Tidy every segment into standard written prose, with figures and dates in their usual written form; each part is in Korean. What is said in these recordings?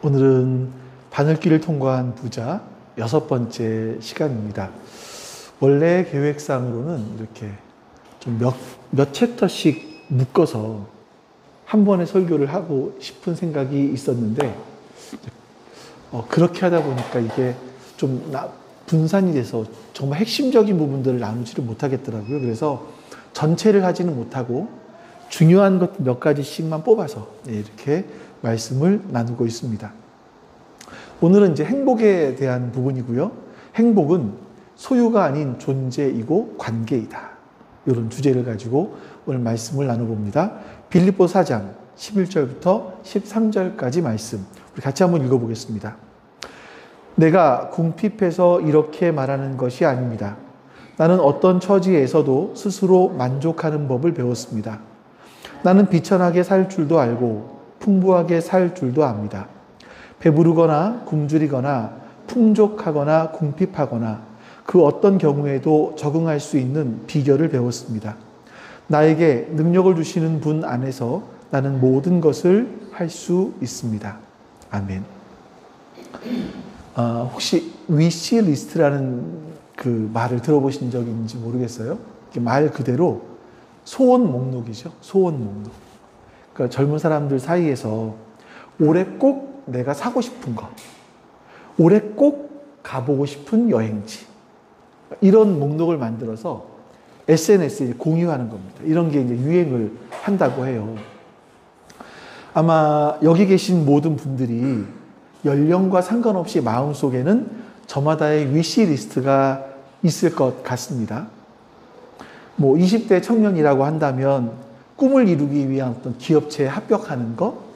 오늘은 바늘길을 통과한 부자 6번째 시간입니다. 원래 계획상으로는 이렇게 좀 몇 챕터씩 묶어서 한 번에 설교를 하고 싶은 생각이 있었는데 그렇게 하다 보니까 이게 좀 분산이 돼서 정말 핵심적인 부분들을 나누지를 못하겠더라고요. 그래서 전체를 하지는 못하고 중요한 것 몇 가지씩만 뽑아서 이렇게 말씀을 나누고 있습니다. 오늘은 이제 행복에 대한 부분이고요. 행복은 소유가 아닌 존재이고 관계이다. 이런 주제를 가지고 오늘 말씀을 나눠봅니다. 빌립보 4장 11절부터 13절까지 말씀. 우리 같이 한번 읽어보겠습니다. 내가 궁핍해서 이렇게 말하는 것이 아닙니다. 나는 어떤 처지에서도 스스로 만족하는 법을 배웠습니다. 나는 비천하게 살 줄도 알고 풍부하게 살 줄도 압니다. 배부르거나 굶주리거나 풍족하거나 궁핍하거나 그 어떤 경우에도 적응할 수 있는 비결을 배웠습니다. 나에게 능력을 주시는 분 안에서 나는 모든 것을 할 수 있습니다. 아멘. 혹시 위시 리스트라는 그 말을 들어보신 적이 있는지 모르겠어요. 말 그대로 소원 목록이죠. 소원 목록. 그러니까 젊은 사람들 사이에서 올해 꼭 내가 사고 싶은 거, 올해 꼭 가보고 싶은 여행지, 이런 목록을 만들어서 SNS에 공유하는 겁니다. 이런 게 이제 유행을 한다고 해요. 아마 여기 계신 모든 분들이 연령과 상관없이 마음속에는 저마다의 위시리스트가 있을 것 같습니다. 20대 청년이라고 한다면 꿈을 이루기 위한 어떤 기업체에 합격하는 것,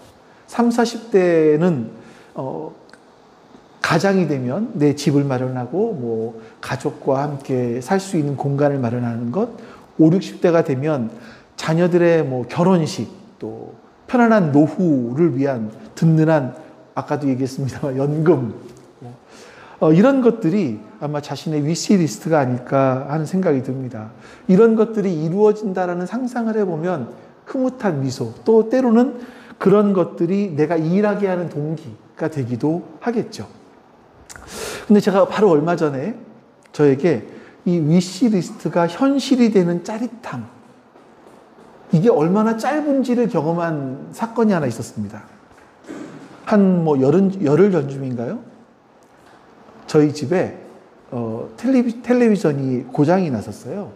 30, 40대는 가장이 되면 내 집을 마련하고 가족과 함께 살 수 있는 공간을 마련하는 것, 50, 60대가 되면 자녀들의 결혼식, 또 편안한 노후를 위한 든든한, 아까도 얘기했습니다만 연금, 이런 것들이 아마 자신의 위시리스트가 아닐까 하는 생각이 듭니다. 이런 것들이 이루어진다라는 상상을 해보면 흐뭇한 미소, 또 때로는 그런 것들이 내가 일하게 하는 동기가 되기도 하겠죠. 근데 제가 바로 얼마 전에 저에게 이 위시리스트가 현실이 되는 짜릿함, 이게 얼마나 짧은지를 경험한 사건이 하나 있었습니다. 한 열흘 전쯤인가요? 저희 집에 텔레비전이 고장이 났었어요.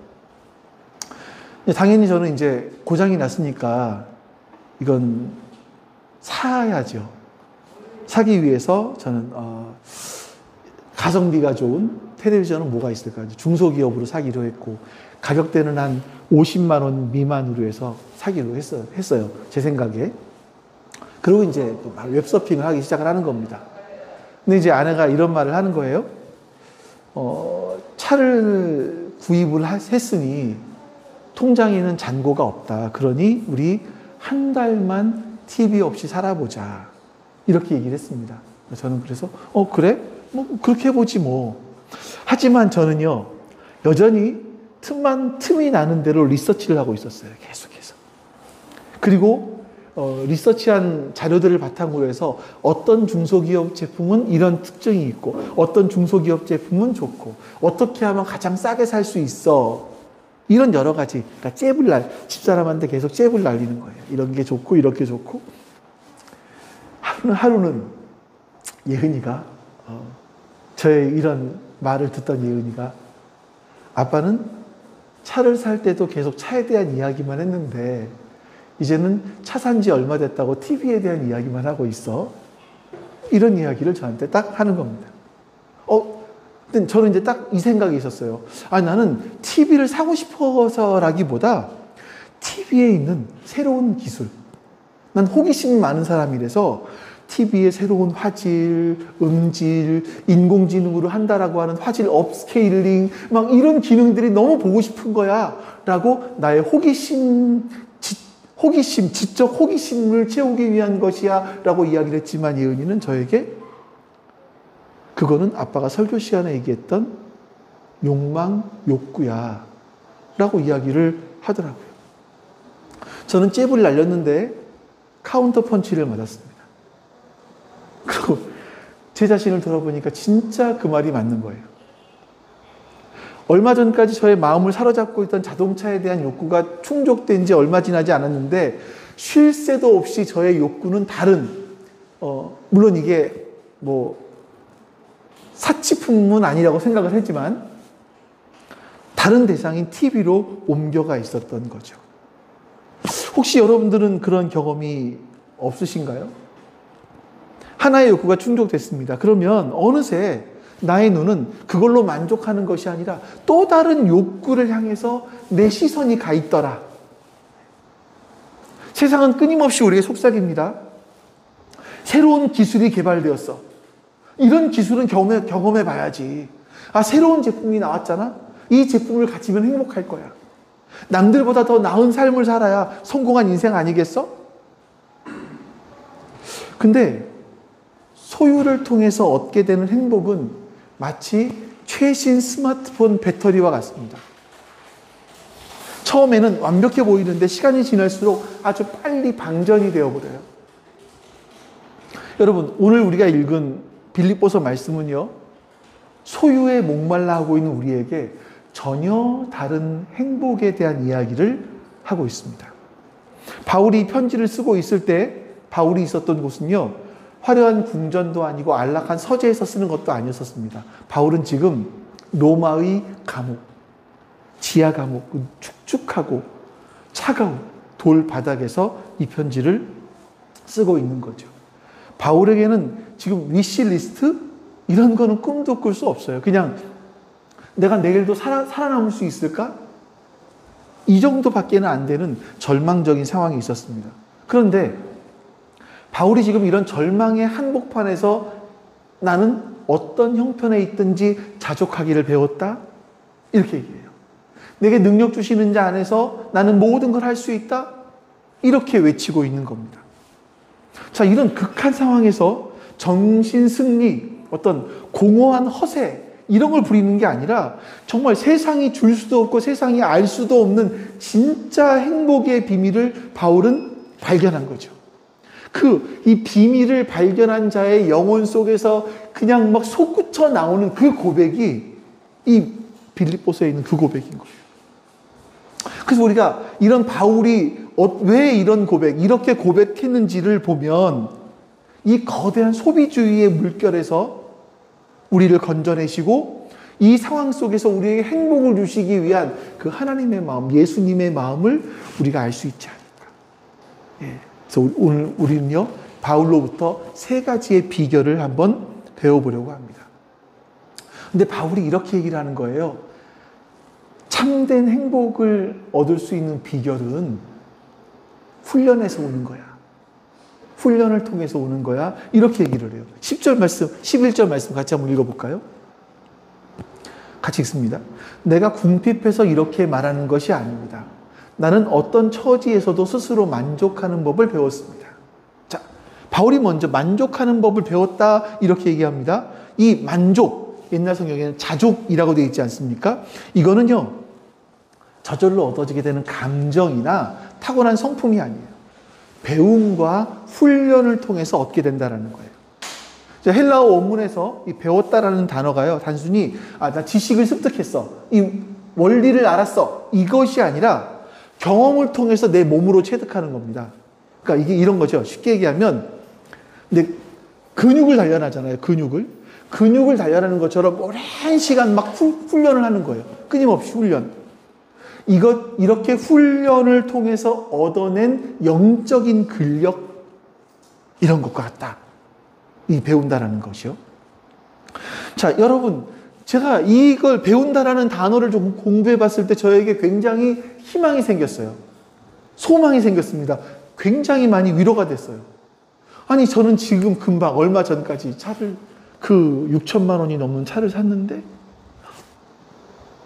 당연히 저는 이제 고장이 났으니까 이건 사야죠. 사기 위해서 저는 가성비가 좋은 텔레비전은 뭐가 있을까? 중소기업으로 사기로 했고, 가격대는 한 50만 원 미만으로 해서 사기로 했어요. 제 생각에. 그리고 이제 웹서핑을 하기 시작을 하는 겁니다. 근데 이제 아내가 이런 말을 하는 거예요. 차를 구입을 했으니 통장에는 잔고가 없다. 그러니 우리 한 달만 TV 없이 살아보자. 이렇게 얘기를 했습니다. 저는 그래서 그래? 그렇게 해보지 뭐. 하지만 저는요, 여전히 틈이 나는 대로 리서치를 하고 있었어요. 계속해서. 그리고 리서치한 자료들을 바탕으로 해서 어떤 중소기업 제품은 이런 특징이 있고, 어떤 중소기업 제품은 좋고, 어떻게 하면 가장 싸게 살 수 있어. 이런 여러 가지, 그러니까 집사람한테 계속 잽을 날리는 거예요. 이런 게 좋고, 이렇게 좋고. 하루는 예은이가, 저의 이런 말을 듣던 예은이가, 아빠는 차를 살 때도 계속 차에 대한 이야기만 했는데, 이제는 차 산 지 얼마 됐다고 TV에 대한 이야기만 하고 있어. 이런 이야기를 저한테 딱 하는 겁니다. 근데 저는 이제 딱 이 생각이 있었어요. 나는 TV를 사고 싶어서라기보다 TV에 있는 새로운 기술. 난 호기심 많은 사람이라서 TV의 새로운 화질, 음질, 인공지능으로 한다라고 하는 화질 업스케일링, 이런 기능들이 너무 보고 싶은 거야. 라고 나의 지적 호기심을 채우기 위한 것이야. 라고 이야기를 했지만 예은이는 저에게 그거는 아빠가 설교 시간에 얘기했던 욕망, 욕구야. 라고 이야기를 하더라고요. 저는 잽을 날렸는데 카운터 펀치를 맞았습니다. 제 자신을 돌아보니까 진짜 그 말이 맞는 거예요. 얼마 전까지 저의 마음을 사로잡고 있던 자동차에 대한 욕구가 충족된 지 얼마 지나지 않았는데 쉴 새도 없이 저의 욕구는 다른, 물론 이게 뭐 사치품은 아니라고 생각을 했지만 다른 대상인 TV로 옮겨가 있었던 거죠. 혹시 여러분들은 그런 경험이 없으신가요? 하나의 욕구가 충족됐습니다. 그러면 어느새 나의 눈은 그걸로 만족하는 것이 아니라 또 다른 욕구를 향해서 내 시선이 가 있더라. 세상은 끊임없이 우리의 속삭입니다. 새로운 기술이 개발되었어. 이런 기술은 경험해 봐야지. 아, 새로운 제품이 나왔잖아? 이 제품을 가지면 행복할 거야. 남들보다 더 나은 삶을 살아야 성공한 인생 아니겠어? 근데 소유를 통해서 얻게 되는 행복은 마치 최신 스마트폰 배터리와 같습니다. 처음에는 완벽해 보이는데 시간이 지날수록 아주 빨리 방전이 되어버려요. 여러분, 오늘 우리가 읽은 빌립보서 말씀은요, 소유에 목말라 하고 있는 우리에게 전혀 다른 행복에 대한 이야기를 하고 있습니다. 바울이 편지를 쓰고 있을 때 바울이 있었던 곳은요, 화려한 궁전도 아니고 안락한 서재에서 쓰는 것도 아니었습니다. 바울은 지금 로마의 감옥, 지하 감옥, 축축하고 차가운 돌 바닥에서 이 편지를 쓰고 있는 거죠. 바울에게는 지금 위시리스트? 이런 거는 꿈도 꿀 수 없어요. 그냥 내가 내일도 살아남을 수 있을까? 이 정도밖에는 안 되는 절망적인 상황이 있었습니다. 그런데 바울이 지금 이런 절망의 한복판에서 나는 어떤 형편에 있든지 자족하기를 배웠다? 이렇게 얘기해요. 내게 능력 주시는 자 안에서 나는 모든 걸 할 수 있다? 이렇게 외치고 있는 겁니다. 자, 이런 극한 상황에서 정신 승리, 어떤 공허한 허세, 이런 걸 부리는 게 아니라 정말 세상이 줄 수도 없고 세상이 알 수도 없는 진짜 행복의 비밀을 바울은 발견한 거죠. 이 비밀을 발견한 자의 영혼 속에서 그냥 막 솟구쳐 나오는 그 고백이 이 빌립보서에 있는 그 고백인 거예요. 그래서 우리가 이런 바울이 왜 이런 고백, 이렇게 고백했는지를 보면 이 거대한 소비주의의 물결에서 우리를 건져내시고 이 상황 속에서 우리에게 행복을 주시기 위한 그 하나님의 마음, 예수님의 마음을 우리가 알 수 있지 않을까. 예. 그래서 오늘 우리는요, 바울로부터 3가지의 비결을 한번 배워보려고 합니다. 근데 바울이 이렇게 얘기를 하는 거예요. 참된 행복을 얻을 수 있는 비결은 훈련에서 오는 거야. 훈련을 통해서 오는 거야. 이렇게 얘기를 해요. 10절 말씀, 11절 말씀 같이 한번 읽어볼까요? 같이 읽습니다. 내가 궁핍해서 이렇게 말하는 것이 아닙니다. 나는 어떤 처지에서도 스스로 만족하는 법을 배웠습니다. 자, 바울이 먼저 만족하는 법을 배웠다 이렇게 얘기합니다. 이 만족, 옛날 성경에는 자족이라고 되어 있지 않습니까? 이거는요, 저절로 얻어지게 되는 감정이나 타고난 성품이 아니에요. 배움과 훈련을 통해서 얻게 된다는 거예요. 헬라어 원문에서 이 배웠다라는 단어가요, 단순히 나 지식을 습득했어, 이 원리를 알았어, 이것이 아니라 경험을 통해서 내 몸으로 체득하는 겁니다. 그러니까 이게 이런 거죠. 쉽게 얘기하면 근데 근육을 단련하잖아요. 근육을 단련하는 것처럼 오랜 시간 막 훈련을 하는 거예요. 끊임없이 훈련. 이렇게 훈련을 통해서 얻어낸 영적인 근력, 이런 것과 같다. 이 배운다라는 것이요. 자, 여러분, 제가 이걸 배운다라는 단어를 좀 공부해 봤을 때 저에게 굉장히 희망이 생겼어요. 소망이 생겼습니다. 굉장히 많이 위로가 됐어요. 아니, 저는 지금 금방 얼마 전까지 차를 6천만 원이 넘는 차를 샀는데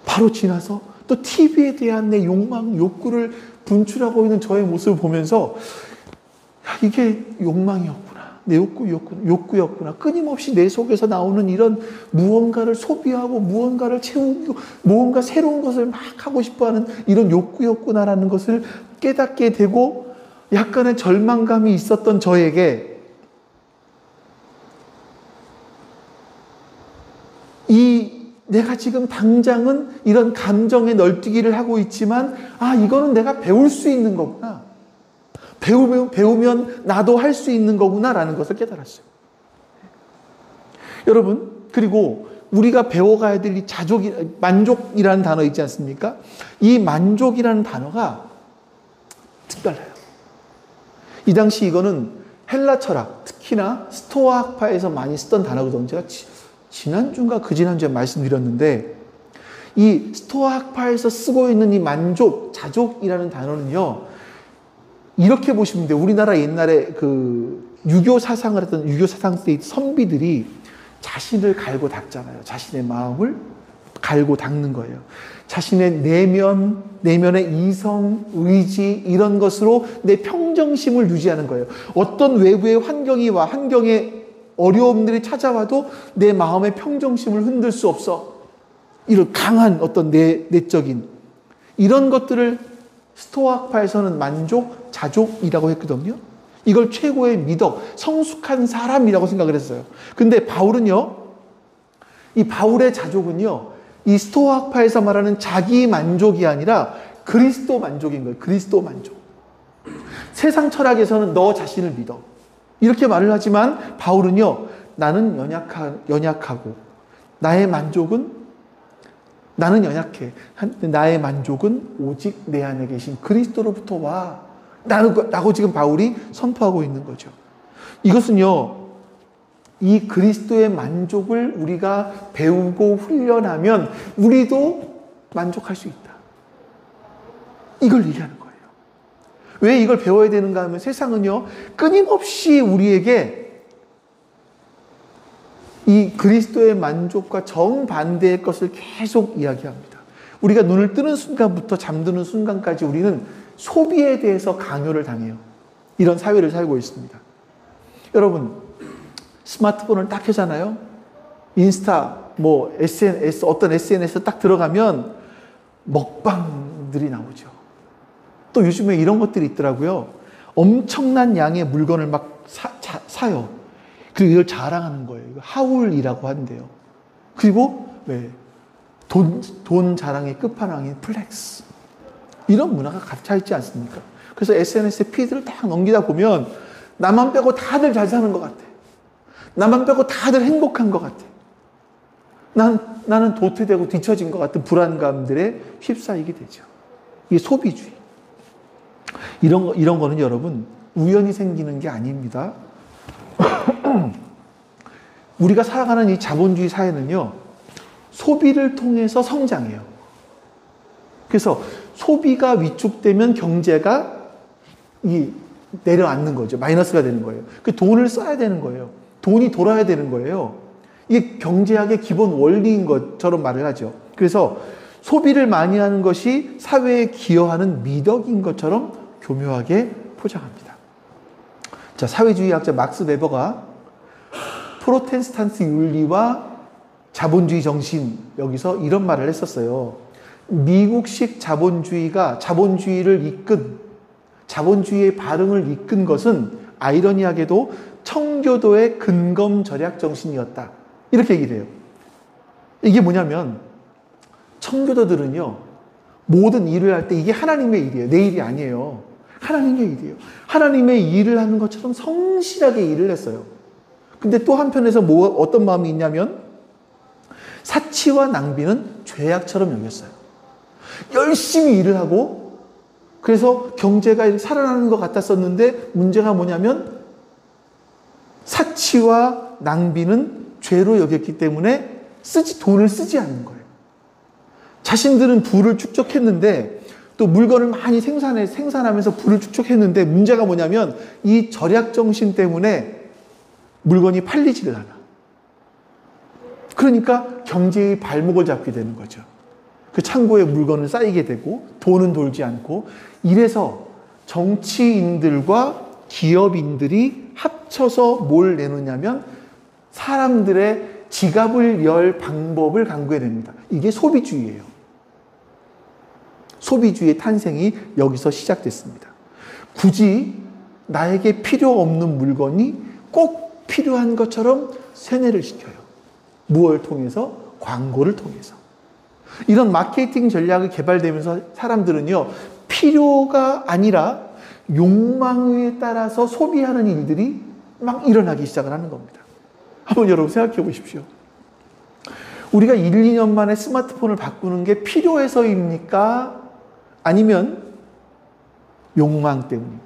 바로 지나서 또 TV에 대한 내 욕망, 욕구를 분출하고 있는 저의 모습을 보면서 이게 욕망이었구나. 내 욕구였구나. 끊임없이 내 속에서 나오는 이런 무언가를 소비하고 무언가를 채우고 무언가 새로운 것을 막 하고 싶어하는 이런 욕구였구나라는 것을 깨닫게 되고 약간의 절망감이 있었던 저에게 내가 지금 당장은 이런 감정의 널뛰기를 하고 있지만, 이거는 내가 배울 수 있는 거구나. 배우면 나도 할 수 있는 거구나라는 것을 깨달았어요. 여러분, 그리고 우리가 배워가야 될 이 만족이라는 단어 있지 않습니까? 이 만족이라는 단어가 특별해요. 이 당시 이거는 헬라 철학, 특히나 스토아 학파에서 많이 쓰던 단어거든요. 제가 지난주인가 그 지난주에 말씀드렸는데, 이 스토아 학파에서 쓰고 있는 이 만족, 자족이라는 단어는요, 이렇게 보시면 돼요. 우리나라 옛날에 그 유교 사상을 했던 유교 사상 때 선비들이 자신을 갈고 닦잖아요. 자신의 마음을 갈고 닦는 거예요. 자신의 내면의 이성, 의지 이런 것으로 내 평정심을 유지하는 거예요. 어떤 외부의 환경의 어려움들이 찾아와도 내 마음의 평정심을 흔들 수 없어. 이런 강한 어떤 내적인 이런 것들을 스토아파에서는 만족, 자족이라고 했거든요. 이걸 최고의 미덕, 성숙한 사람이라고 생각을 했어요. 근데 바울은요, 이 바울의 자족은요, 이 스토아파에서 말하는 자기 만족이 아니라 그리스도 만족인 거예요. 그리스도 만족. 세상 철학에서는 너 자신을 믿어. 이렇게 말을 하지만 바울은요, 나는 연약하고 나는 연약해. 나의 만족은 오직 내 안에 계신 그리스도로부터 와. 라고 지금 바울이 선포하고 있는 거죠. 이것은요, 이 그리스도의 만족을 우리가 배우고 훈련하면 우리도 만족할 수 있다. 이걸 얘기하는 거예요. 왜 이걸 배워야 되는가 하면 세상은요, 끊임없이 우리에게 이 그리스도의 만족과 정반대의 것을 계속 이야기합니다. 우리가 눈을 뜨는 순간부터 잠드는 순간까지 우리는 소비에 대해서 강요를 당해요. 이런 사회를 살고 있습니다. 여러분, 스마트폰을 딱 켜잖아요. 인스타, SNS, 어떤 SNS 딱 들어가면 먹방들이 나오죠. 또 요즘에 이런 것들이 있더라고요. 엄청난 양의 물건을 막 사요. 그리고 이걸 자랑하는 거예요. 하울이라고 한대요. 그리고 돈 자랑의 끝판왕인 플렉스. 이런 문화가 갇혀 있지 않습니까? 그래서 SNS 피드를 딱 넘기다 보면 나만 빼고 다들 잘 사는 것 같아. 나만 빼고 다들 행복한 것 같아. 나는 도태되고 뒤처진 것 같은 불안감들에 휩싸이게 되죠. 이게 소비주의. 이런 거는 여러분 우연히 생기는 게 아닙니다. 우리가 살아가는 이 자본주의 사회는요, 소비를 통해서 성장해요. 그래서 소비가 위축되면 경제가 내려앉는 거죠. 마이너스가 되는 거예요. 그 돈을 써야 되는 거예요. 돈이 돌아야 되는 거예요. 이게 경제학의 기본 원리인 것처럼 말을 하죠. 그래서 소비를 많이 하는 것이 사회에 기여하는 미덕인 것처럼 교묘하게 포장합니다. 자, 사회주의학자 막스 웨버가 프로테스탄트 윤리와 자본주의 정신, 여기서 이런 말을 했었어요. 미국식 자본주의가 자본주의의 발흥을 이끈 것은 아이러니하게도 청교도의 근검 절약 정신이었다. 이렇게 얘기를 해요. 이게 뭐냐면 청교도들은요, 모든 일을 할 때 이게 하나님의 일이에요. 내 일이 아니에요. 하나님의 일이에요. 하나님의 일을 하는 것처럼 성실하게 일을 했어요. 근데 또 한편에서 어떤 마음이 있냐면 사치와 낭비는 죄악처럼 여겼어요. 열심히 일을 하고 그래서 경제가 살아나는 것 같았었는데 문제가 뭐냐면 사치와 낭비는 죄로 여겼기 때문에 돈을 쓰지 않는 거예요. 자신들은 부를 축적했는데 또 물건을 많이 생산하면서 부를 축적했는데 문제가 뭐냐면 이 절약 정신 때문에 물건이 팔리지를 않아. 그러니까 경제의 발목을 잡게 되는 거죠. 그 창고에 물건은 쌓이게 되고 돈은 돌지 않고, 이래서 정치인들과 기업인들이 합쳐서 뭘 내놓냐면 사람들의 지갑을 열 방법을 강구해냅니다. 이게 소비주의예요. 소비주의의 탄생이 여기서 시작됐습니다. 굳이 나에게 필요 없는 물건이 꼭 필요한 것처럼 세뇌를 시켜요. 무엇을 통해서? 광고를 통해서. 이런 마케팅 전략이 개발되면서 사람들은요, 필요가 아니라 욕망에 따라서 소비하는 일들이 막 일어나기 시작을 하는 겁니다. 한번 여러분 생각해 보십시오. 우리가 1, 2년 만에 스마트폰을 바꾸는 게 필요해서입니까? 아니면 욕망 때문입니까?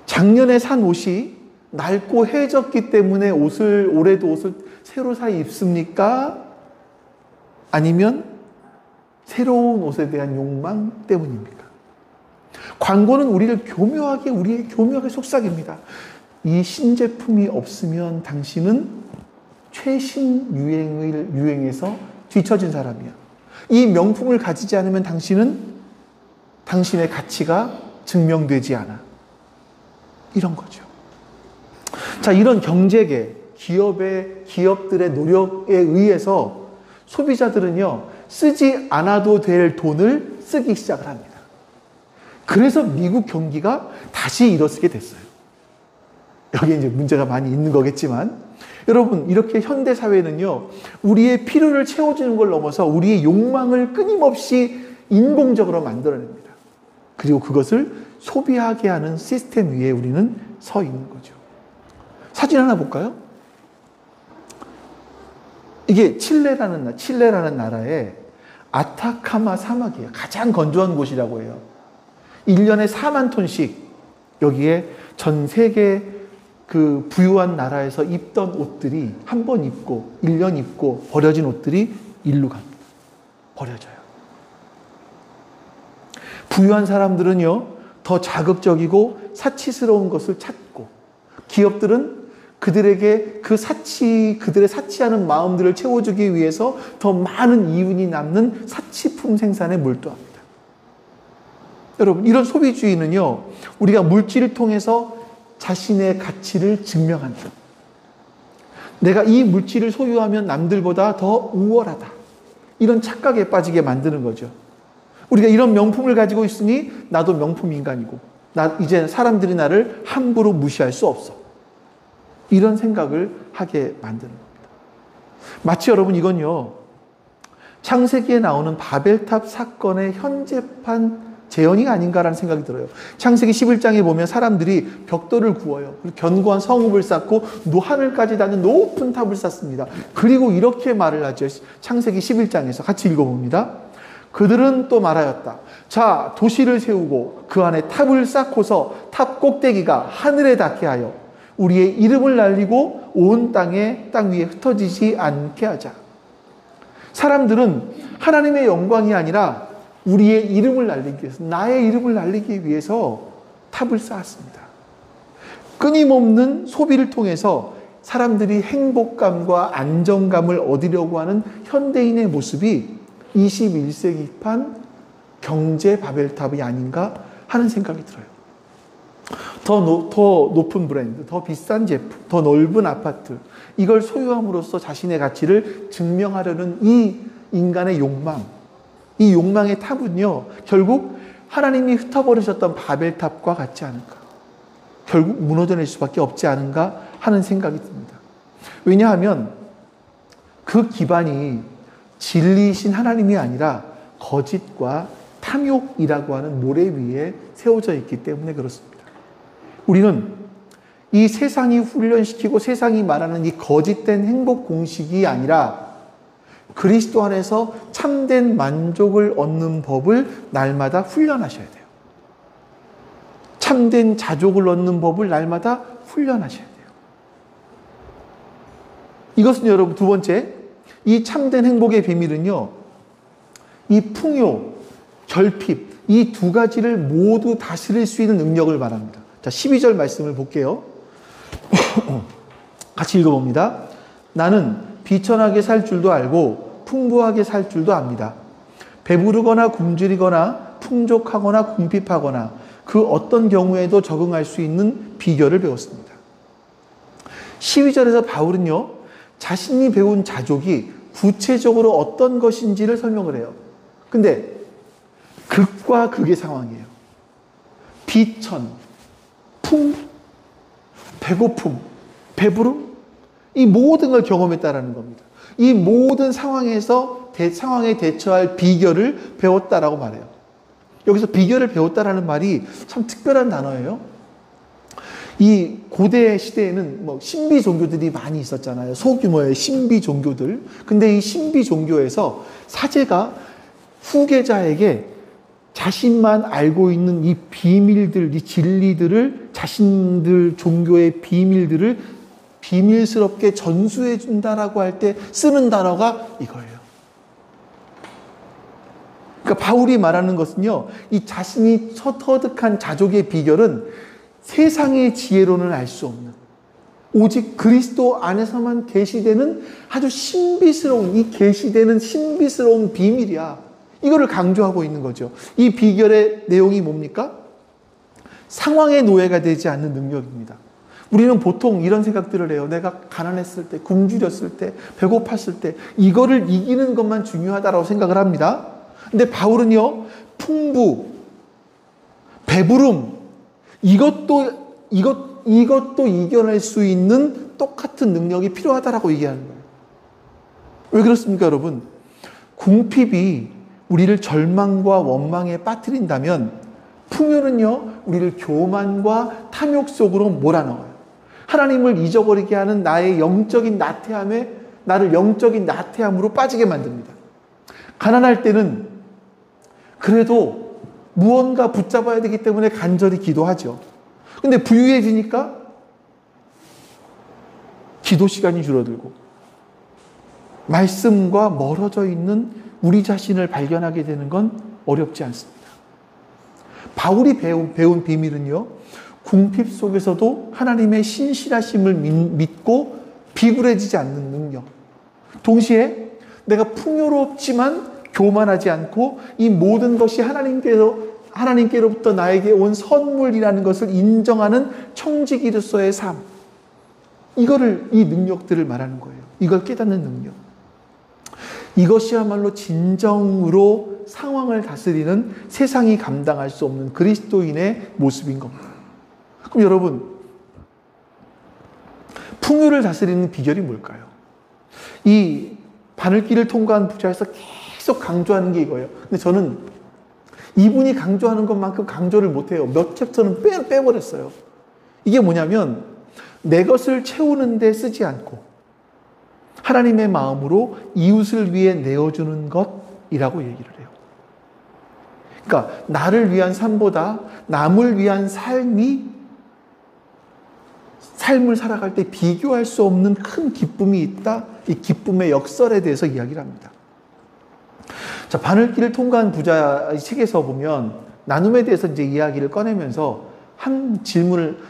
작년에 산 옷이 낡고 해졌기 때문에 올해도 옷을 새로 사 입습니까? 아니면 새로운 옷에 대한 욕망 때문입니까? 광고는 우리의 교묘하게 속삭입니다. 이 신제품이 없으면 당신은 최신 유행에서 뒤처진 사람이야. 이 명품을 가지지 않으면 당신은 당신의 가치가 증명되지 않아. 이런 거죠. 자, 이런 경제계, 기업들의 노력에 의해서 소비자들은요, 쓰지 않아도 될 돈을 쓰기 시작을 합니다. 그래서 미국 경기가 다시 일어서게 됐어요. 여기에 이제 문제가 많이 있는 거겠지만, 여러분, 이렇게 현대 사회는요, 우리의 필요를 채워주는 걸 넘어서 우리의 욕망을 끊임없이 인공적으로 만들어냅니다. 그리고 그것을 소비하게 하는 시스템 위에 우리는 서 있는 거죠. 사진 하나 볼까요? 이게 칠레라는 나라의 아타카마 사막이에요. 가장 건조한 곳이라고 해요. 1년에 4만 톤씩 여기에 전 세계 그 부유한 나라에서 입던 옷들이 한 번 입고 1년 입고 버려진 옷들이 일로 갑니다. 버려져요. 부유한 사람들은요, 더 자극적이고 사치스러운 것을 찾고, 기업들은 그들에게 그들의 사치하는 마음들을 채워주기 위해서 더 많은 이윤이 남는 사치품 생산에 몰두합니다. 여러분, 이런 소비주의는요, 우리가 물질을 통해서 자신의 가치를 증명한다. 내가 이 물질을 소유하면 남들보다 더 우월하다. 이런 착각에 빠지게 만드는 거죠. 우리가 이런 명품을 가지고 있으니 나도 명품 인간이고, 이제 사람들이 나를 함부로 무시할 수 없어. 이런 생각을 하게 만드는 겁니다. 마치 여러분, 이건요, 창세기에 나오는 바벨탑 사건의 현재판 재현이 아닌가라는 생각이 들어요. 창세기 11장에 보면 사람들이 벽돌을 구워요. 견고한 성읍을 쌓고 하늘까지 닿는 높은 탑을 쌓습니다. 그리고 이렇게 말을 하죠. 창세기 11장에서 같이 읽어봅니다. 그들은 또 말하였다. 자, 도시를 세우고 그 안에 탑을 쌓고서 탑 꼭대기가 하늘에 닿게 하여 우리의 이름을 날리고 온 땅 위에 흩어지지 않게 하자. 사람들은 하나님의 영광이 아니라 우리의 이름을 날리기 위해서, 나의 이름을 날리기 위해서 탑을 쌓았습니다. 끊임없는 소비를 통해서 사람들이 행복감과 안정감을 얻으려고 하는 현대인의 모습이 21세기판 경제 바벨탑이 아닌가 하는 생각이 들어요. 더 높은 브랜드, 더 비싼 제품, 더 넓은 아파트, 이걸 소유함으로써 자신의 가치를 증명하려는 이 인간의 욕망, 이 욕망의 탑은요, 결국 하나님이 흩어버리셨던 바벨탑과 같지 않은가, 결국 무너져낼 수밖에 없지 않은가 하는 생각이 듭니다. 왜냐하면 그 기반이 진리이신 하나님이 아니라 거짓과 탐욕이라고 하는 모래 위에 세워져 있기 때문에 그렇습니다. 우리는 이 세상이 훈련시키고 세상이 말하는 이 거짓된 행복 공식이 아니라 그리스도 안에서 참된 만족을 얻는 법을 날마다 훈련하셔야 돼요. 참된 자족을 얻는 법을 날마다 훈련하셔야 돼요. 이것은 여러분, 두 번째, 이 참된 행복의 비밀은요, 이 풍요, 결핍, 이 두 가지를 모두 다스릴 수 있는 능력을 말합니다. 자, 12절 말씀을 볼게요. 같이 읽어봅니다. 나는 비천하게 살 줄도 알고 풍부하게 살 줄도 압니다. 배부르거나 굶주리거나 풍족하거나 궁핍하거나 그 어떤 경우에도 적응할 수 있는 비결을 배웠습니다. 12절에서 바울은요, 자신이 배운 자족이 구체적으로 어떤 것인지를 설명을 해요. 근데 극과 극의 상황이에요. 비천, 배고픔, 배부름, 이 모든 걸 경험했다라는 겁니다. 이 모든 상황에서 상황에 대처할 비결을 배웠다라고 말해요. 여기서 비결을 배웠다라는 말이 참 특별한 단어예요. 이 고대 시대에는 뭐 신비 종교들이 많이 있었잖아요. 소규모의 신비 종교들. 근데 이 신비 종교에서 사제가 후계자에게 자신만 알고 있는 이 비밀들, 이 진리들을, 자신들 종교의 비밀들을 비밀스럽게 전수해 준다라고 할 때 쓰는 단어가 이거예요. 그러니까 바울이 말하는 것은요, 이 자신이 터득한 자족의 비결은 세상의 지혜로는 알 수 없는, 오직 그리스도 안에서만 계시되는 아주 신비스러운, 이 계시되는 신비스러운 비밀이야. 이거를 강조하고 있는 거죠. 이 비결의 내용이 뭡니까? 상황의 노예가 되지 않는 능력입니다. 우리는 보통 이런 생각들을 해요. 내가 가난했을 때, 굶주렸을 때, 배고팠을 때 이거를 이기는 것만 중요하다고 생각을 합니다. 근데 바울은요, 풍부, 배부름, 이것도 이겨낼 수 있는 똑같은 능력이 필요하다라고 얘기하는 거예요. 왜 그렇습니까, 여러분? 궁핍이 우리를 절망과 원망에 빠뜨린다면 풍요는요, 우리를 교만과 탐욕 속으로 몰아넣어요. 하나님을 잊어버리게 하는 나의 영적인 나태함에, 나를 영적인 나태함으로 빠지게 만듭니다. 가난할 때는 그래도 무언가 붙잡아야 되기 때문에 간절히 기도하죠. 근데 부유해지니까 기도 시간이 줄어들고 말씀과 멀어져 있는 우리 자신을 발견하게 되는 건 어렵지 않습니다. 바울이 배운 비밀은요, 궁핍 속에서도 하나님의 신실하심을 믿고 비굴해지지 않는 능력. 동시에 내가 풍요롭지만 교만하지 않고 이 모든 것이 하나님께로부터 나에게 온 선물이라는 것을 인정하는 청지기로서의 삶. 이 능력들을 말하는 거예요. 이걸 깨닫는 능력. 이것이야말로 진정으로 상황을 다스리는, 세상이 감당할 수 없는 그리스도인의 모습인 겁니다. 그럼 여러분, 풍요를 다스리는 비결이 뭘까요? 이 바늘길을 통과한 부자에서 계속 강조하는 게 이거예요. 근데 저는 이분이 강조하는 것만큼 강조를 못해요. 몇 챕터는 빼버렸어요. 이게 뭐냐면, 내 것을 채우는 데 쓰지 않고 하나님의 마음으로 이웃을 위해 내어주는 것이라고 얘기를 해요. 그러니까 나를 위한 삶보다 남을 위한 삶을 살아갈 때 비교할 수 없는 큰 기쁨이 있다. 이 기쁨의 역설에 대해서 이야기를 합니다. 자, 바늘길을 통과한 부자 책에서 보면 나눔에 대해서 이제 이야기를 꺼내면서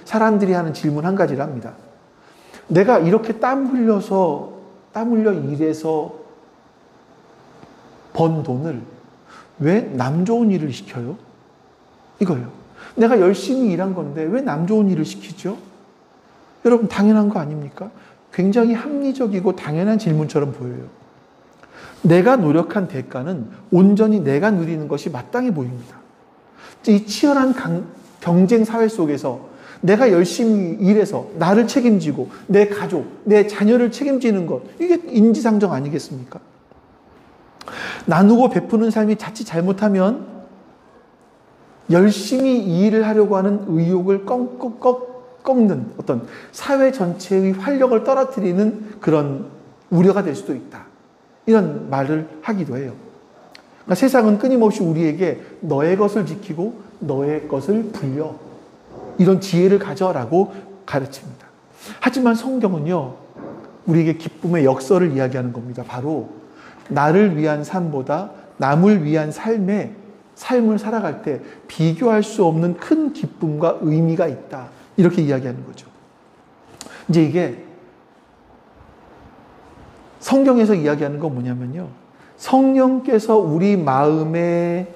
사람들이 하는 질문 한 가지를 합니다. 내가 이렇게 땀 흘려 일해서 번 돈을 왜 남 좋은 일을 시켜요? 이거예요. 내가 열심히 일한 건데 왜 남 좋은 일을 시키죠? 여러분, 당연한 거 아닙니까? 굉장히 합리적이고 당연한 질문처럼 보여요. 내가 노력한 대가는 온전히 내가 누리는 것이 마땅해 보입니다. 이 치열한 경쟁 사회 속에서 내가 열심히 일해서 나를 책임지고 내 가족, 내 자녀를 책임지는 것, 이게 인지상정 아니겠습니까? 나누고 베푸는 삶이 자칫 잘못하면 열심히 이 일을 하려고 하는 의욕을 꺾는 어떤 사회 전체의 활력을 떨어뜨리는 그런 우려가 될 수도 있다. 이런 말을 하기도 해요. 그러니까 세상은 끊임없이 우리에게 너의 것을 지키고 너의 것을 불려, 이런 지혜를 가져라고 가르칩니다. 하지만 성경은요, 우리에게 기쁨의 역설을 이야기하는 겁니다. 바로 나를 위한 삶보다 남을 위한 삶을 살아갈 때 비교할 수 없는 큰 기쁨과 의미가 있다. 이렇게 이야기하는 거죠. 이제 이게 성경에서 이야기하는 건 뭐냐면요, 성령께서 우리 마음에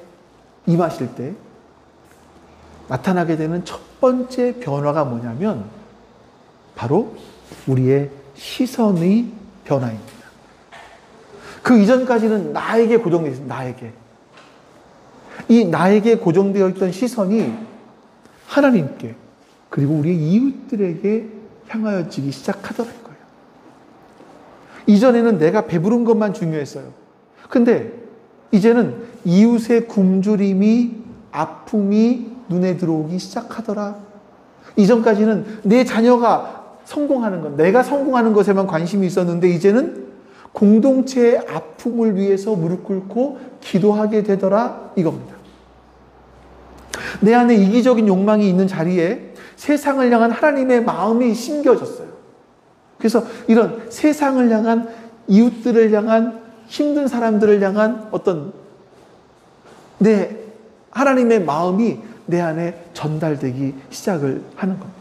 임하실 때 나타나게 되는 첫 번째 변화가 뭐냐면 바로 우리의 시선의 변화입니다. 그 이전까지는 나에게 고정되어 있습니다. 나에게 고정되어 있던 시선이 하나님께, 그리고 우리 이웃들에게 향하여지기 시작하더라고요. 이전에는 내가 배부른 것만 중요했어요. 근데 이제는 이웃의 굶주림이, 아픔이 눈에 들어오기 시작하더라. 이전까지는 내 자녀가 성공하는 것, 내가 성공하는 것에만 관심이 있었는데 이제는 공동체의 아픔을 위해서 무릎 꿇고 기도하게 되더라, 이겁니다. 내 안에 이기적인 욕망이 있는 자리에 세상을 향한 하나님의 마음이 심겨졌어요. 그래서 이런 세상을 향한, 이웃들을 향한, 힘든 사람들을 향한 어떤 내 하나님의 마음이 내 안에 전달되기 시작을 하는 겁니다.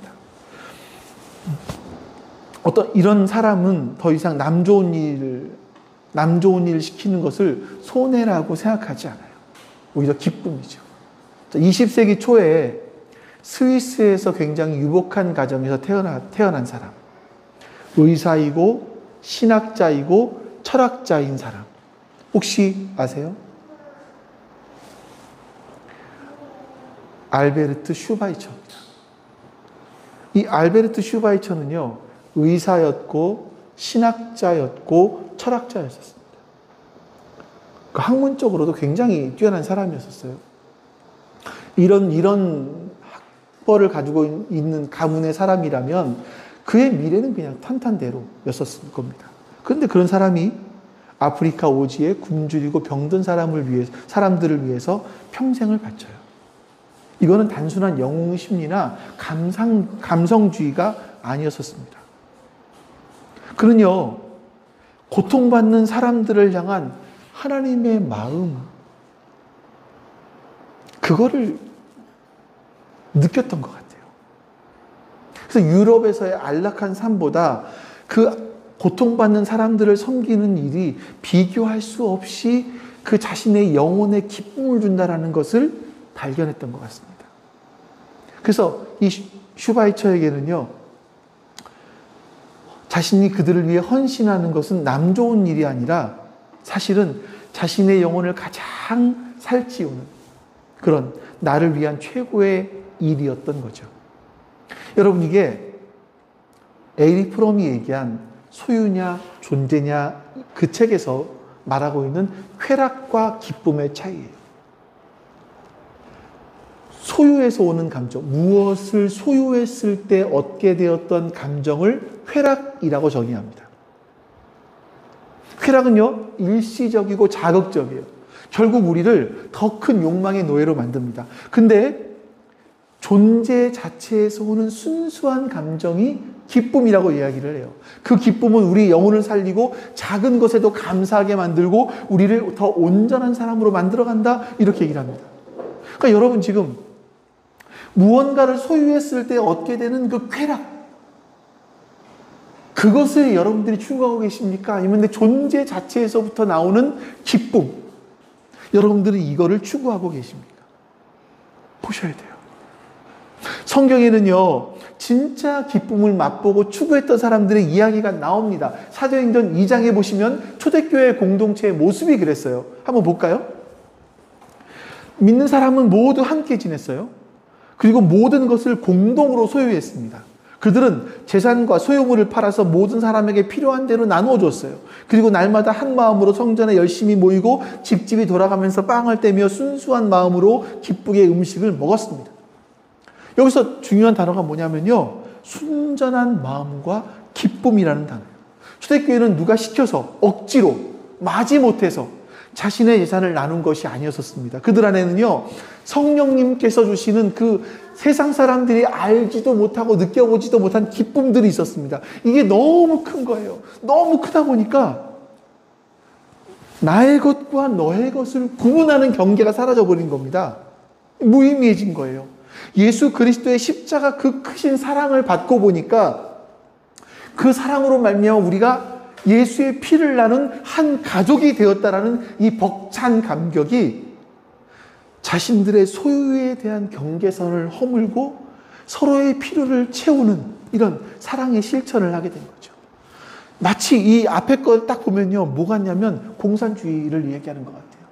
어떤 이런 사람은 더 이상 남 좋은 일 시키는 것을 손해라고 생각하지 않아요. 오히려 기쁨이죠. 20세기 초에 스위스에서 굉장히 유복한 가정에서 태어난 사람, 의사이고 신학자이고 철학자인 사람, 혹시 아세요? 알베르트 슈바이처입니다. 이 알베르트 슈바이처는요, 의사였고 신학자였고 철학자였었습니다. 그 학문적으로도 굉장히 뛰어난 사람이었어요. 이런 학벌을 가지고 있는 가문의 사람이라면 그의 미래는 그냥 탄탄대로였었을 겁니다. 그런데 그런 사람이 아프리카 오지에 굶주리고 병든 사람들을 위해서 평생을 바쳐요. 이거는 단순한 영웅 심리나 감성주의가 아니었었습니다. 그는요, 고통받는 사람들을 향한 하나님의 마음, 그거를 느꼈던 것 같아요. 그래서 유럽에서의 안락한 삶보다 그 고통받는 사람들을 섬기는 일이 비교할 수 없이 그 자신의 영혼에 기쁨을 준다는 것을 발견했던 것 같습니다. 그래서 이 슈바이처에게는요, 자신이 그들을 위해 헌신하는 것은 남 좋은 일이 아니라 사실은 자신의 영혼을 가장 살찌우는 그런 나를 위한 최고의 일이었던 거죠. 여러분, 이게 에이리 프롬이 얘기한 소유냐 존재냐 그 책에서 말하고 있는 쾌락과 기쁨의 차이예요. 소유에서 오는 감정, 무엇을 소유했을 때 얻게 되었던 감정을 쾌락이라고 정의합니다. 쾌락은요, 일시적이고 자극적이에요. 결국 우리를 더 큰 욕망의 노예로 만듭니다. 근데 존재 자체에서 오는 순수한 감정이 기쁨이라고 이야기를 해요. 그 기쁨은 우리 영혼을 살리고 작은 것에도 감사하게 만들고 우리를 더 온전한 사람으로 만들어간다, 이렇게 얘기를 합니다. 그러니까 여러분, 지금 무언가를 소유했을 때 얻게 되는 그 쾌락, 그것을 여러분들이 추구하고 계십니까? 아니면 내 존재 자체에서부터 나오는 기쁨, 여러분들은 이거를 추구하고 계십니까? 보셔야 돼요. 성경에는요, 진짜 기쁨을 맛보고 추구했던 사람들의 이야기가 나옵니다. 사도행전 2장에 보시면 초대교회 공동체의 모습이 그랬어요. 한번 볼까요? 믿는 사람은 모두 함께 지냈어요. 그리고 모든 것을 공동으로 소유했습니다. 그들은 재산과 소유물을 팔아서 모든 사람에게 필요한 대로 나누어 줬어요. 그리고 날마다 한 마음으로 성전에 열심히 모이고 집집이 돌아가면서 빵을 떼며 순수한 마음으로 기쁘게 음식을 먹었습니다. 여기서 중요한 단어가 뭐냐면요, 순전한 마음과 기쁨이라는 단어예요. 초대교회는 누가 시켜서 억지로 마지못해서 자신의 재산을 나눈 것이 아니었었습니다. 그들 안에는요, 성령님께서 주시는 그 세상 사람들이 알지도 못하고 느껴보지도 못한 기쁨들이 있었습니다. 이게 너무 큰 거예요. 너무 크다 보니까 나의 것과 너의 것을 구분하는 경계가 사라져버린 겁니다. 무의미해진 거예요. 예수 그리스도의 십자가 그 크신 사랑을 받고 보니까 그 사랑으로 말미암아 우리가 예수의 피를 나눈 한 가족이 되었다라는 이 벅찬 감격이 자신들의 소유에 대한 경계선을 허물고 서로의 필요를 채우는 이런 사랑의 실천을 하게 된 거죠. 마치 이 앞에 걸 딱 보면요, 뭐 같냐면 공산주의를 얘기하는 것 같아요.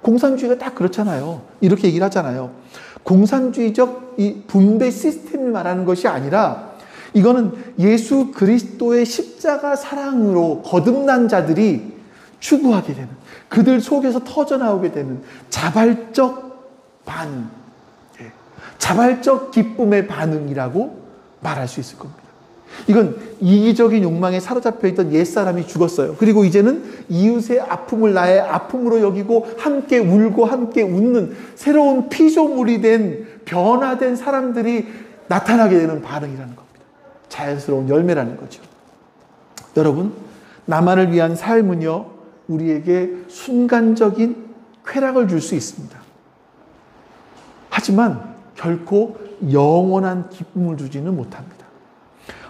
공산주의가 딱 그렇잖아요. 이렇게 얘기를 하잖아요. 공산주의적 이 분배 시스템을 말하는 것이 아니라 이거는 예수 그리스도의 십자가 사랑으로 거듭난 자들이 추구하게 되는, 그들 속에서 터져나오게 되는 자발적 반응, 자발적 기쁨의 반응이라고 말할 수 있을 겁니다. 이건 이기적인 욕망에 사로잡혀 있던 옛사람이 죽었어요. 그리고 이제는 이웃의 아픔을 나의 아픔으로 여기고 함께 울고 함께 웃는 새로운 피조물이 된 변화된 사람들이 나타나게 되는 반응이라는 겁니다. 자연스러운 열매라는 거죠. 여러분, 나만을 위한 삶은요, 우리에게 순간적인 쾌락을 줄 수 있습니다. 하지만 결코 영원한 기쁨을 주지는 못합니다.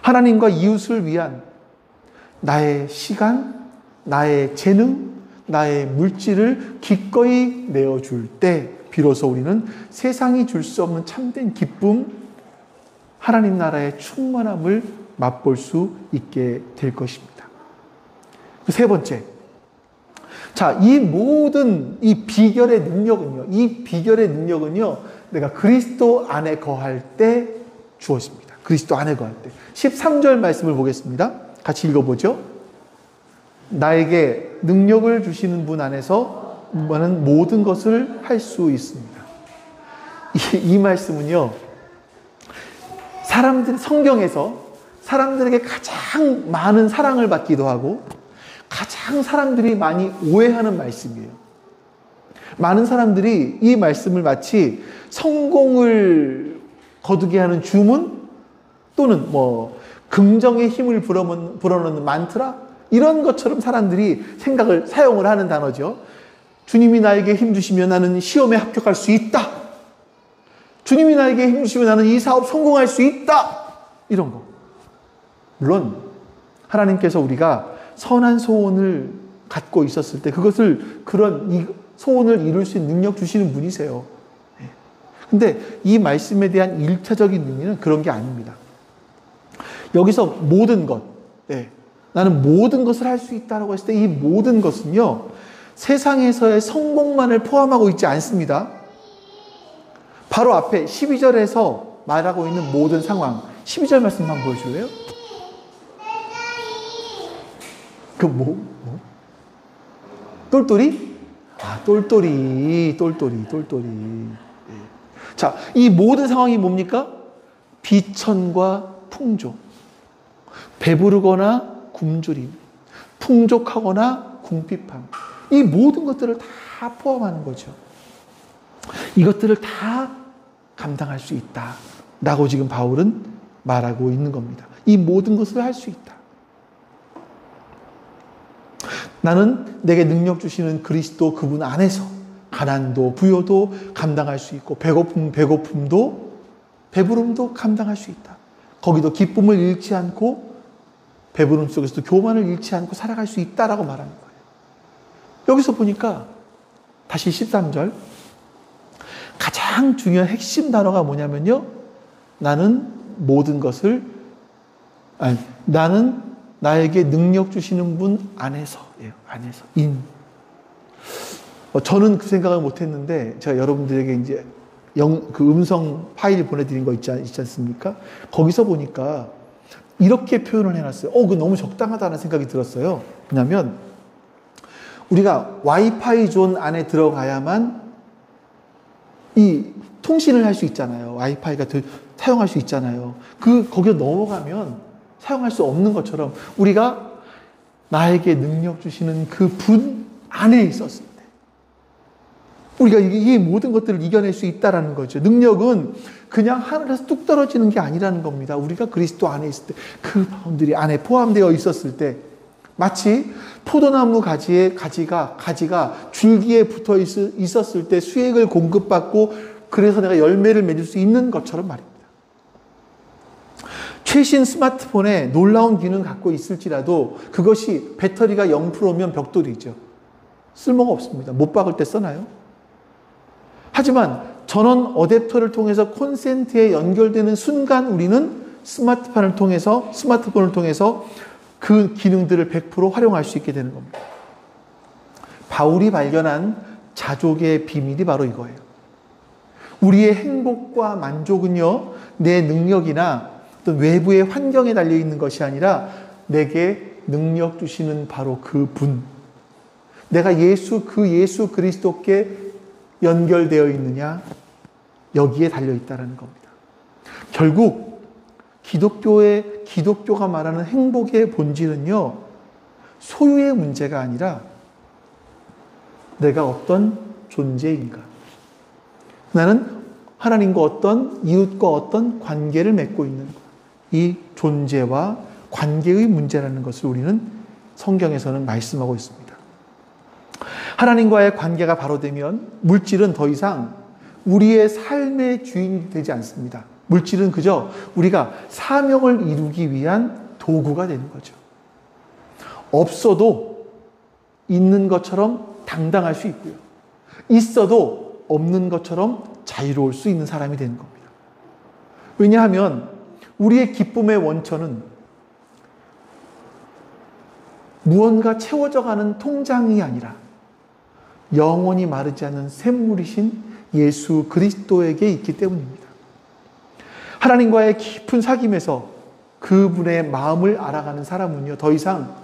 하나님과 이웃을 위한 나의 시간, 나의 재능, 나의 물질을 기꺼이 내어줄 때 비로소 우리는 세상이 줄 수 없는 참된 기쁨, 하나님 나라의 충만함을 맛볼 수 있게 될 것입니다. 세 번째, 자, 이 모든 이 비결의 능력은요, 내가 그리스도 안에 거할 때 주어집니다. 그리스도 안에 거할 때. 13절 말씀을 보겠습니다. 같이 읽어보죠. 나에게 능력을 주시는 분 안에서 나는 모든 것을 할 수 있습니다. 이 말씀은요, 성경에서 사람들에게 가장 많은 사랑을 받기도 하고 가장 사람들이 많이 오해하는 말씀이에요. 많은 사람들이 이 말씀을 마치 성공을 거두게 하는 주문 또는 긍정의 힘을 불어넣는 만트라 이런 것처럼 사람들이 사용을 하는 단어죠. 주님이 나에게 힘 주시면 나는 시험에 합격할 수 있다. 주님이 나에게 힘 주시면 나는 이 사업 성공할 수 있다. 이런 거. 물론 하나님께서 우리가 선한 소원을 갖고 있었을 때 그런 이 소원을 이룰 수 있는 능력 주시는 분이세요. 근데 이 말씀에 대한 1차적인 의미는 그런 게 아닙니다. 여기서 모든 것, 나는 모든 것을 할 수 있다라고 했을 때 이 모든 것은요, 세상에서의 성공만을 포함하고 있지 않습니다. 바로 앞에 12절에서 말하고 있는 모든 상황, 12절 말씀 한번 보여줄래요? 똘똘이? 똘똘이. 자, 이 모든 상황이 뭡니까? 비천과 풍족. 배부르거나 굶주림. 풍족하거나 궁핍함. 이 모든 것들을 다 포함하는 거죠. 이것들을 다 감당할 수 있다. 라고 지금 바울은 말하고 있는 겁니다. 이 모든 것을 할 수 있다. 나는 내게 능력 주시는 그리스도 그분 안에서 가난도 부요도 감당할 수 있고 배고픔도 배부름도 감당할 수 있다. 거기도 기쁨을 잃지 않고 배부름 속에서도 교만을 잃지 않고 살아갈 수 있다라고 말하는 거예요. 여기서 보니까 다시 13절 가장 중요한 핵심 단어가 뭐냐면요, 나는 나에게 능력 주시는 분 안에서예요. 안에서. 저는 그 생각을 못 했는데, 제가 여러분들에게 이제 그 음성 파일 보내드린 거 있지 않습니까? 거기서 보니까 이렇게 표현을 해놨어요. 그거 너무 적당하다는 생각이 들었어요. 왜냐면, 우리가 와이파이 존 안에 들어가야만 이 통신을 할 수 있잖아요. 와이파이가 사용할 수 있잖아요. 거기로 넘어가면 사용할 수 없는 것처럼 우리가 나에게 능력 주시는 그 분 안에 있었을 때 우리가 이 모든 것들을 이겨낼 수 있다는 거죠. 능력은 그냥 하늘에서 뚝 떨어지는 게 아니라는 겁니다. 우리가 그리스도 안에 있을 때 그 바운드리 안에 포함되어 있었을 때 마치 포도나무 가지가 줄기에 붙어 있었을 때 수액을 공급받고 그래서 내가 열매를 맺을 수 있는 것처럼 말입니다. 최신 스마트폰에 놀라운 기능 갖고 있을지라도 그것이 배터리가 0%면 벽돌이죠. 쓸모가 없습니다. 못 박을 때 써나요? 하지만 전원 어댑터를 통해서 콘센트에 연결되는 순간 우리는 스마트폰을 통해서 그 기능들을 100% 활용할 수 있게 되는 겁니다. 바울이 발견한 자족의 비밀이 바로 이거예요. 우리의 행복과 만족은요, 내 능력이나 어떤 외부의 환경에 달려있는 것이 아니라 내게 능력 주시는 바로 그 분, 내가 그 예수 그리스도께 연결되어 있느냐, 여기에 달려있다는 겁니다. 결국 기독교가 말하는 행복의 본질은요, 소유의 문제가 아니라 내가 어떤 존재인가, 나는 하나님과 어떤 이웃과 어떤 관계를 맺고 있는 이 존재와 관계의 문제라는 것을 우리는 성경에서는 말씀하고 있습니다. 하나님과의 관계가 바로 되면 물질은 더 이상 우리의 삶의 주인이 되지 않습니다. 물질은 그저 우리가 사명을 이루기 위한 도구가 되는 거죠. 없어도 있는 것처럼 당당할 수 있고요. 있어도 없는 것처럼 자유로울 수 있는 사람이 되는 겁니다. 왜냐하면 우리의 기쁨의 원천은 무언가 채워져 가는 통장이 아니라 영원히 마르지 않는 샘물이신 예수 그리스도에게 있기 때문입니다. 하나님과의 깊은 사귐에서 그분의 마음을 알아가는 사람은요, 더 이상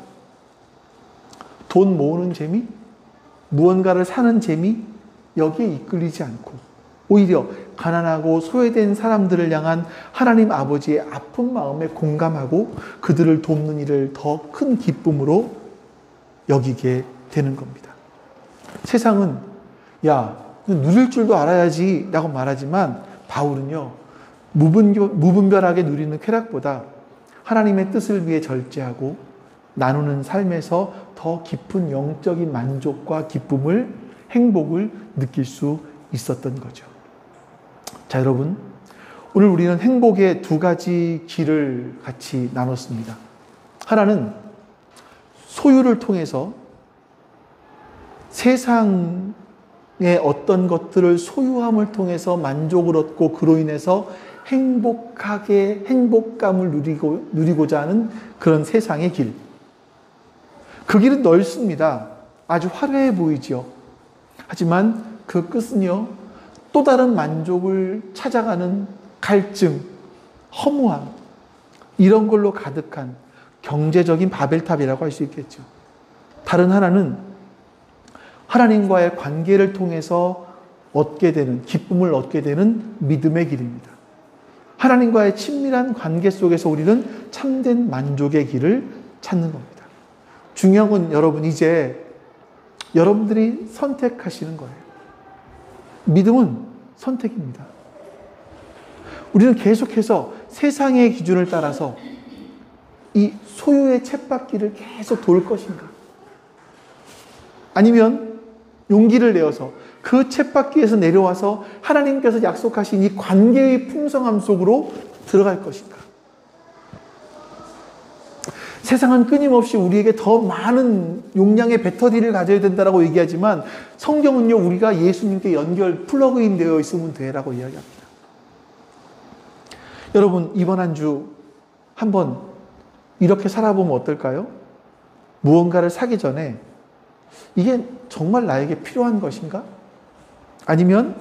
돈 모으는 재미, 무언가를 사는 재미, 여기에 이끌리지 않고 오히려 가난하고 소외된 사람들을 향한 하나님 아버지의 아픈 마음에 공감하고 그들을 돕는 일을 더 큰 기쁨으로 여기게 되는 겁니다. 세상은 야, 누릴 줄도 알아야지 라고 말하지만 바울은요, 무분별하게 누리는 쾌락보다 하나님의 뜻을 위해 절제하고 나누는 삶에서 더 깊은 영적인 만족과 기쁨을, 행복을 느낄 수 있었던 거죠. 자, 여러분, 오늘 우리는 행복의 두 가지 길을 같이 나눴습니다. 하나는 소유를 통해서 세상의 어떤 것들을 소유함을 통해서 만족을 얻고 그로 인해서 행복감을 누리고자 하는 그런 세상의 길. 그 길은 넓습니다. 아주 화려해 보이죠. 하지만 그 끝은요, 또 다른 만족을 찾아가는 갈증, 허무함, 이런 걸로 가득한 경제적인 바벨탑이라고 할 수 있겠죠. 다른 하나는 하나님과의 관계를 통해서 얻게 되는, 기쁨을 얻게 되는 믿음의 길입니다. 하나님과의 친밀한 관계 속에서 우리는 참된 만족의 길을 찾는 겁니다. 중요한 건 여러분, 이제 여러분들이 선택하시는 거예요. 믿음은 선택입니다. 우리는 계속해서 세상의 기준을 따라서 이 소유의 쳇바퀴를 계속 돌 것인가? 아니면 용기를 내어서 그 쳇바퀴에서 내려와서 하나님께서 약속하신 이 관계의 풍성함 속으로 들어갈 것인가? 세상은 끊임없이 우리에게 더 많은 용량의 배터리를 가져야 된다고 얘기하지만 성경은요, 우리가 예수님께 플러그인 되어 있으면 돼라고 이야기합니다. 여러분, 이번 한 주 한번 이렇게 살아보면 어떨까요? 무언가를 사기 전에 이게 정말 나에게 필요한 것인가? 아니면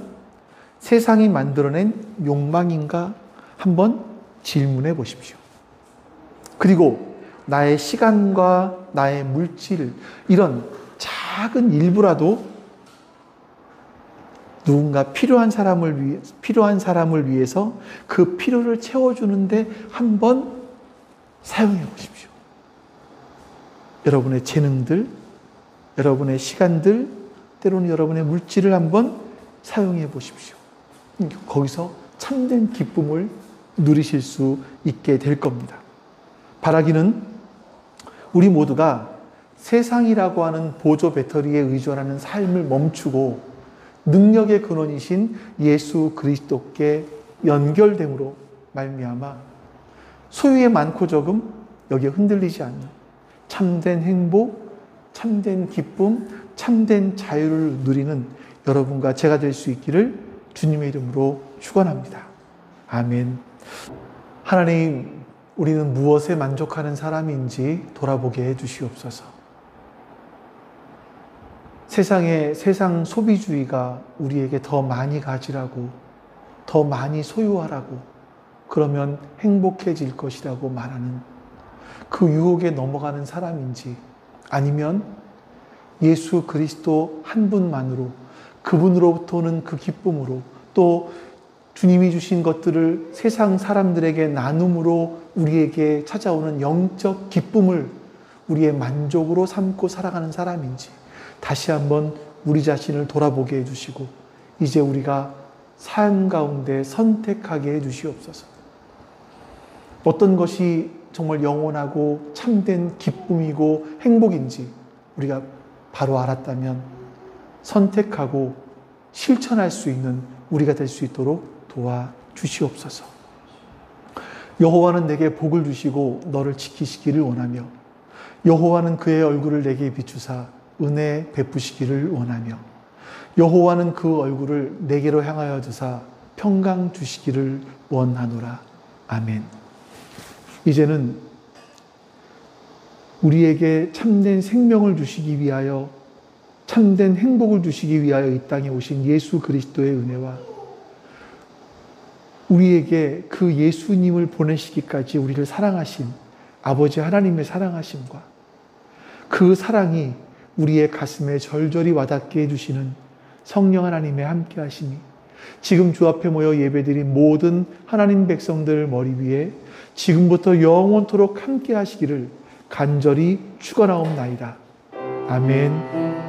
세상이 만들어낸 욕망인가? 한번 질문해 보십시오. 그리고 나의 시간과 나의 물질, 이런 작은 일부라도 누군가 필요한 사람을 위해서 그 필요를 채워주는데 한번 사용해 보십시오. 여러분의 재능들, 여러분의 시간들, 때로는 여러분의 물질을 한번 사용해 보십시오. 거기서 참된 기쁨을 누리실 수 있게 될 겁니다. 바라기는 우리 모두가 세상이라고 하는 보조 배터리에 의존하는 삶을 멈추고 능력의 근원이신 예수 그리스도께 연결됨으로 말미암아 소유의 많고 적음 여기에 흔들리지 않는 참된 행복, 참된 기쁨, 참된 자유를 누리는 여러분과 제가 될 수 있기를 주님의 이름으로 축원합니다. 아멘. 하나님, 우리는 무엇에 만족하는 사람인지 돌아보게 해주시옵소서. 세상 소비주의가 우리에게 더 많이 가지라고, 더 많이 소유하라고 그러면 행복해질 것이라고 말하는 그 유혹에 넘어가는 사람인지, 아니면 예수 그리스도 한 분만으로, 그분으로부터는 그 기쁨으로, 또 주님이 주신 것들을 세상 사람들에게 나눔으로 우리에게 찾아오는 영적 기쁨을 우리의 만족으로 삼고 살아가는 사람인지 다시 한번 우리 자신을 돌아보게 해주시고, 이제 우리가 삶 가운데 선택하게 해주시옵소서. 어떤 것이 정말 영원하고 참된 기쁨이고 행복인지 우리가 바로 알았다면 선택하고 실천할 수 있는 우리가 될 수 있도록 도와주시옵소서. 여호와는 내게 복을 주시고 너를 지키시기를 원하며, 여호와는 그의 얼굴을 내게 비추사 은혜 베푸시기를 원하며, 여호와는 그 얼굴을 내게로 향하여 두사 평강 주시기를 원하노라. 아멘. 이제는 우리에게 참된 생명을 주시기 위하여, 참된 행복을 주시기 위하여 이 땅에 오신 예수 그리스도의 은혜와 우리에게 그 예수님을 보내시기까지 우리를 사랑하신 아버지 하나님의 사랑하심과 그 사랑이 우리의 가슴에 절절히 와닿게 해주시는 성령 하나님의 함께 하심이 지금 주 앞에 모여 예배드린 모든 하나님 백성들 머리 위에 지금부터 영원토록 함께 하시기를 간절히 축원하옵나이다. 아멘.